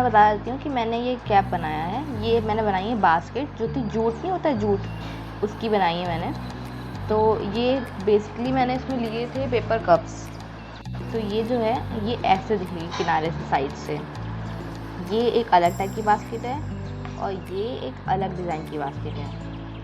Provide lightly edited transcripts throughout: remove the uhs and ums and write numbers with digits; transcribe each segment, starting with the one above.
मैं बता देती हूँ कि मैंने ये कैप बनाया है। ये मैंने बनाई है बास्केट, जो कि जूट नहीं होता है, जूट, उसकी बनाई है मैंने। तो ये बेसिकली मैंने इसमें लिए थे पेपर कप्स। तो ये जो है ये ऐसे दिखेगी किनारे से, साइड से। ये एक अलग टाइप की बास्केट है और ये एक अलग डिज़ाइन की बास्केट है,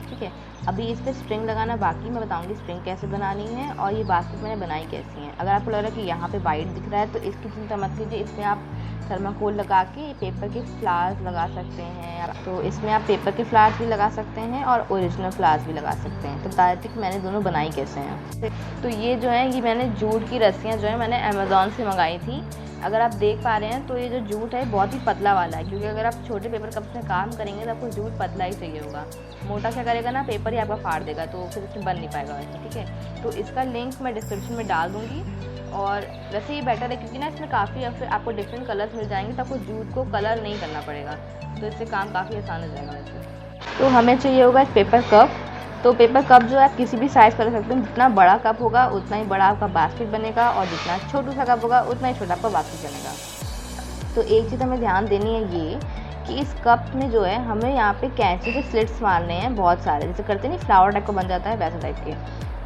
ठीक है। अभी इस पर स्प्रिंग लगाना बाकी, मैं बताऊंगी स्प्रिंग कैसे बनानी है और ये बास्केट मैंने बनाई कैसी है। अगर आपको लग रहा है कि यहाँ पे वाइट दिख रहा है तो इसकी चिंता मत कीजिए, इसमें आप थर्माकोल लगा के पेपर के फ्लावर्स लगा सकते हैं। तो इसमें आप पेपर के फ्लावर्स भी लगा सकते हैं और ओरिजिनल फ्लावर्स भी लगा सकते हैं। तो बता देती कि मैंने दोनों बनाई कैसे हैं। तो ये जो है ये मैंने जूट की रस्सियाँ जो है मैंने अमेज़ॉन से मंगाई थी। अगर आप देख पा रहे हैं तो ये जो जूट है बहुत ही पतला वाला है, क्योंकि अगर आप छोटे पेपर कप्स में काम करेंगे तो आपको जूट पतला ही चाहिए होगा। मोटा क्या करेगा ना, पेपर ही आपका फाड़ देगा, तो फिर इसमें बन नहीं पाएगा वैसे, ठीक है। तो इसका लिंक मैं डिस्क्रिप्शन में डाल दूँगी। और वैसे ये बेटर है क्योंकि ना इसमें काफ़ी आपको डिफरेंट कलर्स मिल जाएंगे, तो आपको जूट को कलर नहीं करना पड़ेगा, तो इससे काम काफ़ी आसान हो जाएगा वैसे। तो हमें चाहिए होगा एक पेपर कप। तो पेपर कप जो है आप किसी भी साइज़ कर सकते हैं, जितना बड़ा कप होगा उतना ही बड़ा आपका बास्केट बनेगा और जितना छोटा सा कप होगा उतना ही छोटा आपका बास्केट बनेगा। तो एक चीज़ हमें ध्यान देनी है ये कि इस कप में जो है हमें यहाँ पे कैंची के स्लिट्स मारने हैं बहुत सारे, जैसे करते नहीं फ्लावर टाइप का बन जाता है वैसा टाइप के।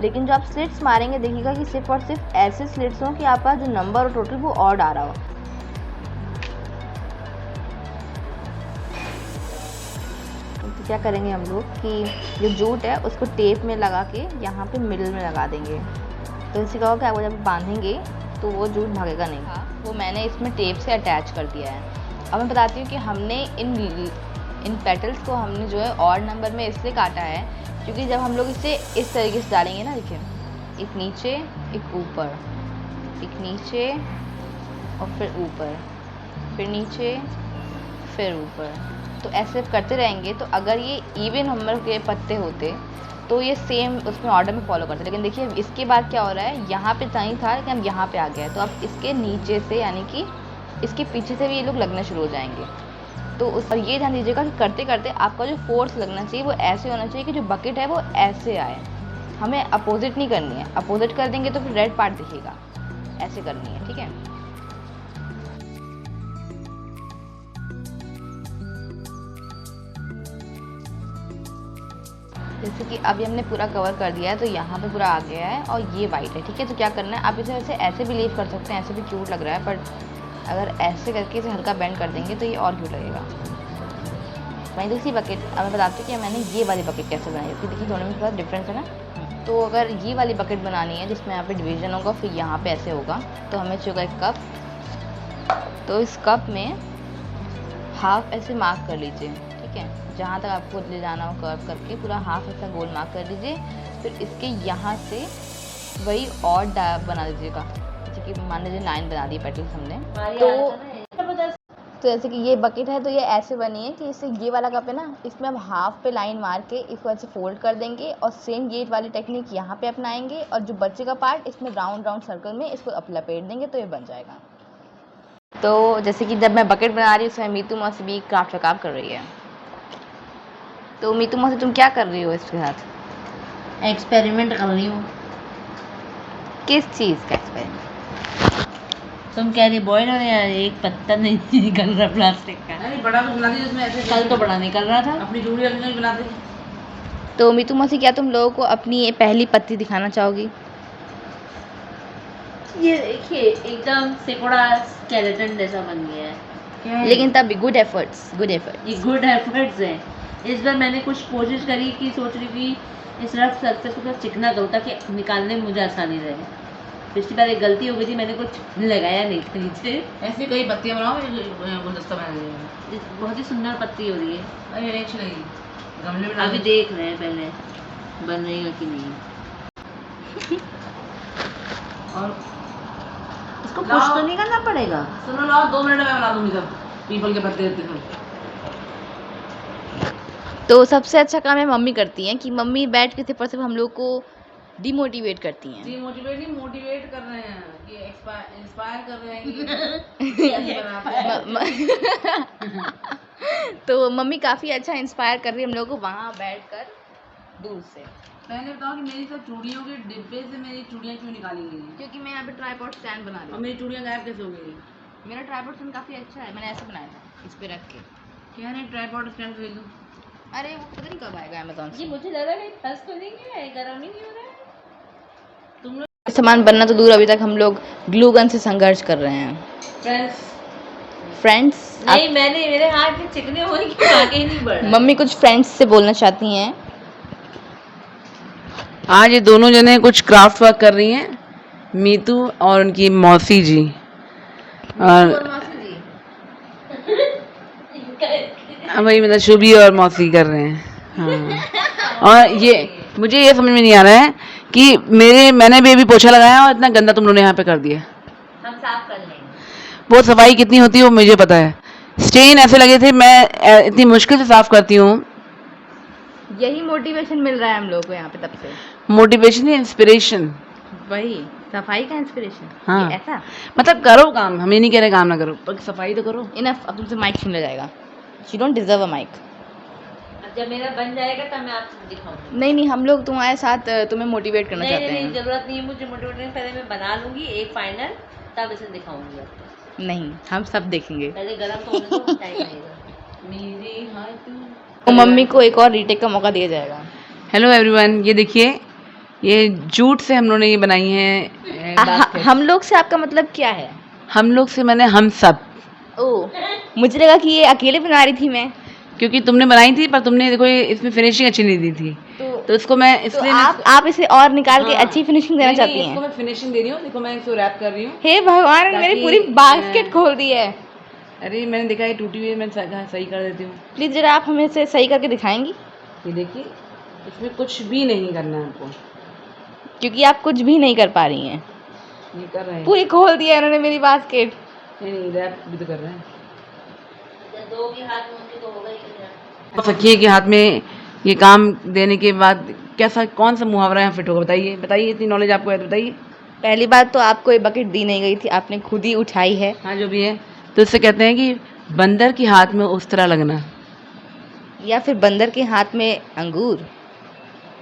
लेकिन जो आप स्लिट्स मारेंगे देखिएगा कि सिर्फ और सिर्फ ऐसे स्लिट्स हों कि आपका जो नंबर हो टोटल वो ऑड आ रहा हो। तो क्या करेंगे हम लोग कि जो जूट है उसको टेप में लगा के यहाँ पे मिडिल में लगा देंगे। तो इससे क्या होगा कि आपको जब बांधेंगे तो वो जूट भागेगा नहीं। हाँ, वो मैंने इसमें टेप से अटैच कर दिया है। अब मैं बताती हूँ कि हमने इन पेटल्स को हमने जो है ऑड नंबर में इसलिए काटा है क्योंकि जब हम लोग इसे इस तरीके से डालेंगे ना, देखिए एक नीचे एक ऊपर, एक नीचे और फिर ऊपर, फिर नीचे फिर ऊपर, तो ऐसे करते रहेंगे। तो अगर ये इवन नंबर के पत्ते होते तो ये सेम उसमें ऑर्डर में फॉलो करते, लेकिन देखिए इसके बाद क्या हो रहा है, यहाँ पे नहीं था लेकिन अब यहाँ पे आ गया है। तो अब इसके नीचे से यानी कि इसके पीछे से भी ये लोग लगना शुरू हो जाएंगे। तो उस पर ये ध्यान दीजिएगा कि करते करते आपका जो फोर्स लगना चाहिए वो ऐसे होना चाहिए कि जो बकेट है वो ऐसे आए। हमें अपोजिट नहीं करनी है, अपोजिट कर देंगे तो फिर रेड पार्ट दिखेगा, ऐसे करनी है, ठीक है। जैसे कि अभी हमने पूरा कवर कर दिया है तो यहाँ पे पूरा आ गया है और ये वाइट है, ठीक है। तो क्या करना है, आप इसे ऐसे भी लीव कर सकते हैं, ऐसे भी क्यूट लग रहा है, बट अगर ऐसे करके इसे हल्का बेंड कर देंगे तो ये और क्यूट लगेगा। वहीं दूसरी बकेट अब मैं बताती हूँ कि मैंने ये वाली बकेट कैसे बनाई, क्योंकि देखिए दोनों में थोड़ा डिफरेंस है ना। तो अगर ये वाली बकेट बनानी है जिसमें यहाँ पे डिवीजन होगा, फिर यहाँ पे ऐसे होगा, तो हमें चाहिए एक कप। तो इस कप में हाफ ऐसे मार्क कर लीजिए, ठीक है। जहाँ तक आपको ले जाना हो कर्व करके पूरा हाफ ऐसा गोल मार्क कर दीजिए। फिर इसके यहाँ से वही और बना दीजिएगा, जैसे कि मान लीजिए 9 बना दिए पेटल्स हमने। तो जैसे कि ये बकेट है तो ये ऐसे बनी है कि इससे ये वाला कप है ना, इसमें हम हाफ पे लाइन मार के इसको ऐसे फोल्ड कर देंगे और सेम ये वाली टेक्निक यहाँ पे अपनाएंगे और जो बच्चे का पार्ट इसमें राउंड राउंड सर्कल में इसको लपेट देंगे तो ये बन जाएगा। तो जैसे कि जब मैं बकेट बना रही हूँ उसमें मीतू मौसी भी क्राफ्ट का काम कर रही है। तो मीतू मौसी तुम क्या कर रही हो इसके साथ? एक्सपेरिमेंट कर रही हूँ। किस चीज़ का एक्सपेरिमेंट? तुम कह रही बॉयल हो यार, एक पत्ता नहीं निकल रहा प्लास्टिक का। नहीं बड़ा तो बना दी जिसमें ऐसे कल तो बड़ा निकल रहा था। अपनी चूड़ी नहीं बनाते। तो मीतू मौसी क्या तुम लोगों को अपनी ये पहली पत्ती दिखाना चाहोगी? ये देखिए एकदम सिकुड़ा स्केलेटन जैसा बन गया है। लेकिन तब भी गुड एफर्ट्स, गुड एफर्ट्स। ये गुड एफर्ट्स हैं। इस बार मैंने कुछ कोशिश करी कि सोच रही थी इस रफ सरफेस को चिकना करूँ ताकि निकालने में मुझे आसानी रहे। पिछली बार एक गलती हो गई थी, मैंने कुछ लगाया नहीं था नीचे। ऐसी कई पत्तियां बनाओ, गुलदस्ता बना देंगे। बहुत ही सुंदर पत्ती हो रही है। अरे अच्छी लगी, गमले में अभी देख रहे हैं पहले बन रहेगा कि नहीं। और इसको पुश तो नहीं करना पड़ेगा। सुनो लाओ, 2 मिनट में बना दूंगी सब पीपल के पत्ते देते सब। तो सबसे अच्छा काम है मम्मी करती हैं कि मम्मी बैठ के सिर्फ और सिर्फ हम लोग को डिमोटिवेट करती हैं। डिमोटिवेट नहीं, मोटिवेट कर रहे हैं कि इंस्पायर कर रहे हैं कि कैसे बनाते हैं। तो मम्मी काफ़ी अच्छा इंस्पायर कर रही है हम लोग को वहाँ बैठकर दूर से। पहले बताओ कि मेरी सब चूड़ियों के डिब्बे से मेरी चूड़ियाँ क्यों निकाली गई हैं? क्योंकि मैं यहाँ पे ट्राइपॉड स्टैंड बना रही और हूँ। मेरी चूड़ियाँ गायब कैसे हो गई? मेरा ट्राइपॉड स्टैंड काफी अच्छा है, मैंने ऐसे बनाया था इस पे रख के। क्या नहीं ट्राइपॉड स्टैंड खरीद लूं? अरे वो पता नहीं कब आएगा अमेज़न से। ये मुझे लगा कहीं फंस तो नहीं गया है, गरम ही नहीं हो रहा है। तुम लोग सामान बनना तो दूर, अभी तक हम लोग ग्लू गन से संघर्ष कर रहे हैं। फ्रेंड्स नहीं, मैंने मेरे हाथ में चिकने हुए कि आगे ही नहीं बढ़ रहा। मम्मी कुछ फ्रेंड्स से बोलना चाहती हैं। आज ये दोनों जने कुछ क्राफ्ट वर्क कर रही हैं, मीतू और उनकी मौसी जी। और वही मतलब शुभी और मौसी कर रहे हैं। हाँ। और ये मुझे ये समझ में नहीं आ रहा है कि मैंने भी अभी पोछा लगाया और इतना गंदा तुम लोगों ने यहाँ पे कर दिया। हम साफ कर लेंगे। वो सफाई कितनी होती है वो मुझे पता है। स्टेन ऐसे लगे थे, मैं इतनी मुश्किल से साफ करती हूँ। यही मोटिवेशन मिल रहा है हम लोग को यहाँ पे तब से। मोटिवेशन या इंस्पिरेशन? वही सफाई का इंस्पिरेशन। हाँ। ये ऐसा मतलब करो काम, हम ये नहीं कह रहे काम ना करो, पर सफाई तो करो। इनफ। अब तुमसे माइक छीन लिया जाएगा। You don't deserve a mic. जब मेरा बन जाएगा तब मैं आपको दिखाऊंगी। नहीं नहीं, हम लोग तुम्हारे साथ तुम्हें मोटिवेट करना नहीं चाहते नहीं, हैं। जरूरत नहीं है मुझे मोटिवेट करने, पहले मैं बना लूंगी एक फाइनल, तब इसे दिखाऊंगी आपको। नहीं, हम सब देखेंगे। पहले गरम तो होने दो, टाइम लगेगा। मेरे हाथ तो मम्मी को एक और रीटेक का मौका दिया जाएगा। हेलो एवरीवन, ये देखिए, ये जूट से हम लोगों ने ये बनाई है basket। हम लोग से आपका मतलब क्या है? हम लोग से मैंने हम सब, ओह, मुझे लगा कि ये अकेले बना रही थी मैं। क्योंकि तुमने बनाई थी पर तुमने देखो ये इसमें फिनिशिंग अच्छी नहीं दी थी, तो इसको मैं तो इसलिए आप इसे और निकाल के हाँ। अच्छी फिनिशिंग देना चाहती इसको हैं। मैं फिनिशिंग दे रही हूँ। देखो मैं इसको रैप कर रही हूँ। हे भगवान, मेरी ताकि पूरी बास्केट खोल दी है। अरे मैंने देखा ये टूटी हुई है, मैं सही कर देती हूँ। प्लीज जरा आप हमें इसे सही करके दिखाएंगी, ये देखिए, इसमें कुछ भी नहीं करना है आपको, क्योंकि आप कुछ भी नहीं कर पा रही हैं। ये कर रहे हैं। पूरी खोल दी है इन्होंने मेरी बास्केट। नहीं रैप भी तो कर रहे हैं। दो के हाथ में होंगे तो होगा ही नहीं। सखिए के हाथ में ये काम देने के बाद कैसा, कौन सा मुहावरा यहाँ फिट होगा? बताइए बताइए, इतनी नॉलेज आपको है तो बताइए। पहली बात तो आपको ये बकेट दी नहीं गई थी, आपने खुद ही उठाई है। हाँ जो भी है, तो इससे कहते हैं कि बंदर के हाथ में उस तरह लगना, या फिर बंदर के हाथ में अंगूर।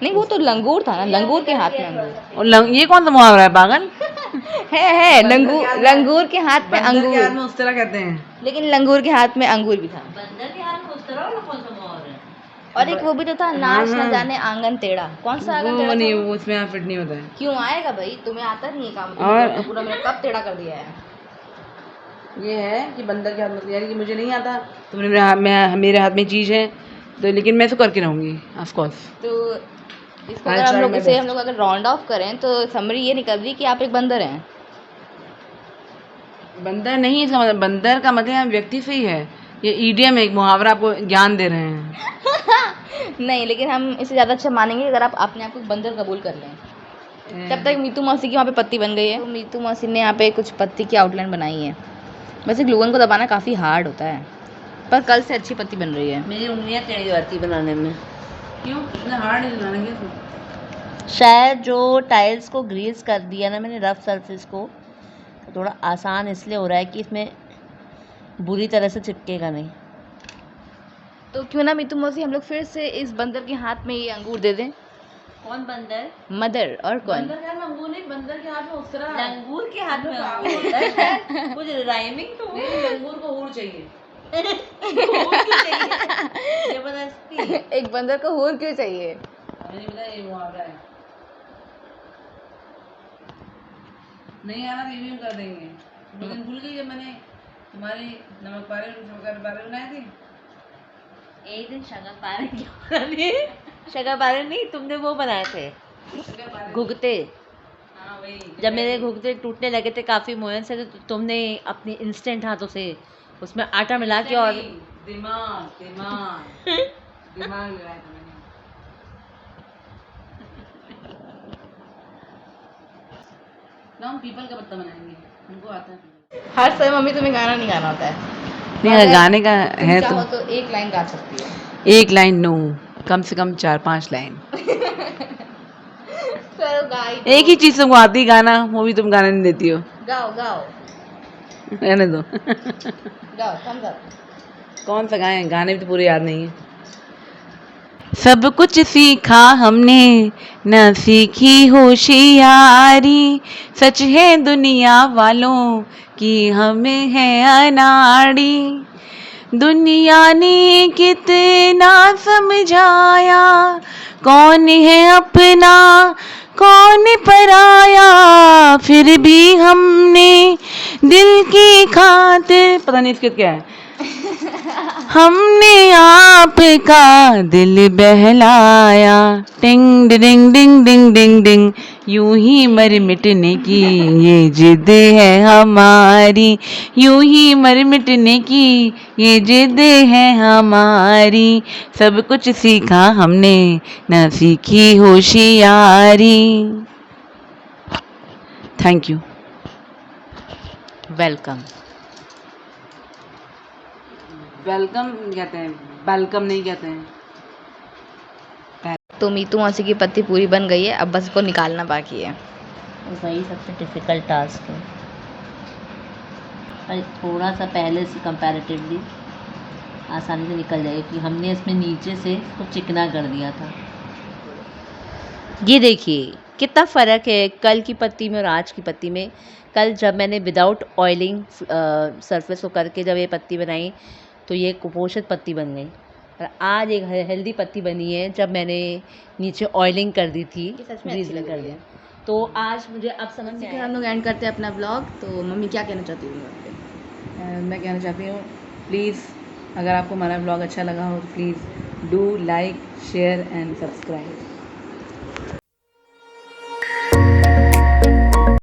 नहीं, वो तो लंगूर था ना, लंगूर के हाथ में अंगूर। और ये कौन सा मुहावरा है पागल? है लंगूर के हाथ में अंगूर, में उस तरह कहते हैं। लेकिन लंगूर के हाथ में अंगूर भी था। बंदर के हाथ में उस तरह वाला कौन सा मुहावरा है? और एक वो भी तो था, नाच न जाने आंगन टेढ़ा। कौन सा आंगन टेढ़ा वो नहीं, था? वो उसमें यहाँ फिट नहीं होता है। क्यों आएगा भाई, तुम्हें आता नहीं है काम। और- तो पूरा मेरा कब टेढ़ा कर दिया है। ये है कि बंदर के हाथ में, यानी कि मुझे नहीं आता, तुमने मेरे हाथ में चीज़ है तो, लेकिन मैं तो करके रहूँगी ऑफ कोर्स। तो इसको अगर हम लोग अगर राउंड ऑफ करें तो समरी ये निकल रही कि आप एक बंदर हैं। बंदर नहीं, इसका मतलब बंदर का मतलब यहाँ व्यक्ति से ही है। ये ईडियम है, एक मुहावरा, आपको ज्ञान दे रहे हैं। नहीं, लेकिन हम इसे ज़्यादा अच्छा मानेंगे अगर आप अपने आप को बंदर कबूल कर लें। तब तक मीतू मौसी की वहाँ पे पत्ती बन गई है। तो मीतू मौसी ने यहाँ पे कुछ पत्ती की आउटलाइन बनाई है। वैसे ग्लू गन को दबाना काफ़ी हार्ड होता है, पर कल से अच्छी पत्ती बन रही है। मेरी उंगलियां टेढ़ी होती बनाने में। क्यों इतना हार्ड नहीं बनाएंगे? शायद जो टाइल्स को ग्रीस कर दिया ना मैंने, रफ सरफेस को, तो थोड़ा आसान इसलिए हो रहा है कि इसमें बुरी तरह से चिपकेगा नहीं। तो क्यों ना मीतू मौसी हम लोग फिर से इस बंदर के हाथ में ये अंगूर दे दें। कौन बंदर? मदर और कौन? बंदर के हाथ में अंगूर नहीं, बंदर के हाथ में उस तरह लंगूर के हाथ में अंगूर होता है। कुछ राइमिंग तो हो। नहीं, अंगूर को हूर चाहिए। जबरदस्ती। एक बंदर को हूर क्यों चाहिए? मैंने बताया ये मुहावरा है। नहीं आना तो ये भी हम कर देंगे। वो दिन भूल गई जब मैंने तुम्हारे नमक पारे बनाए थे। एक दिन शक्कर पारे नहीं, तुमने वो बनाए थे घुघते। हाँ वही। जब मेरे घुघते टूटने लगे थे काफी मोहन से, तो तुमने अपनी इंस्टेंट हाथों से उसमें आटा मिला के और दिमाग लगाया था मैंने। ना हम पीपल का पत्ता बनाएंगे, हमको आता है। हर समय मम्मी तुम्हें गाना नहीं गाना होता है। नहीं अगर गाने का है चाहो तो तो एक लाइन गा सकती है। एक लाइन नो, कम से कम 4-5 लाइन। चलो गाई एक ही चीज तुमको आती है गाना, वो भी तुम गाना नहीं देती हो। गाओ गाओ रहने दो। गाओ, thumbs up। कौन सा गाएं, गाने भी तो पूरे याद नहीं है। सब कुछ सीखा हमने, न सीखी होशियारी। सच है दुनिया वालों की हमें है अनाड़ी। दुनिया ने कितना समझाया, कौन है अपना कौन पराया। फिर भी हमने दिल की खातिर, पता नहीं इसके क्या है, हमने आपका दिल बहलाया। टिंग डिंग डिंग डिंग डिंग डिंग, यूं ही मर मिटने की ये जिद है हमारी। यूं ही मर मिटने की ये जिद है हमारी। सब कुछ सीखा हमने, न सीखी होशियारी। Thank you. वेलकम। वेलकम कहते हैं, वेलकम नहीं कहते हैं। तो मीतू मासी की पत्ती पूरी बन गई है, अब बस इसको निकालना बाकी है। वही सबसे डिफ़िकल्ट टास्क है, पर थोड़ा सा पहले से कंपैरेटिवली आसानी से निकल जाएगी, क्योंकि हमने इसमें नीचे से इसको चिकना कर दिया था। ये देखिए कितना फ़र्क है कल की पत्ती में और आज की पत्ती में। कल जब मैंने विदाउट ऑयलिंग सरफेस को करके जब ये पत्ती बनाई तो ये कुपोषित पत्ती बन गई, और आज एक हेल्दी पत्ती बनी है जब मैंने नीचे ऑयलिंग कर दी थी, ग्रीजिंग कर दी। तो आज मुझे अब समझ में आया। हम लोग एंड करते हैं अपना ब्लॉग। तो मम्मी क्या कहना चाहती हूँ? मैं कहना चाहती हूँ, प्लीज़ अगर आपको हमारा ब्लॉग अच्छा लगा हो तो please do like share and subscribe.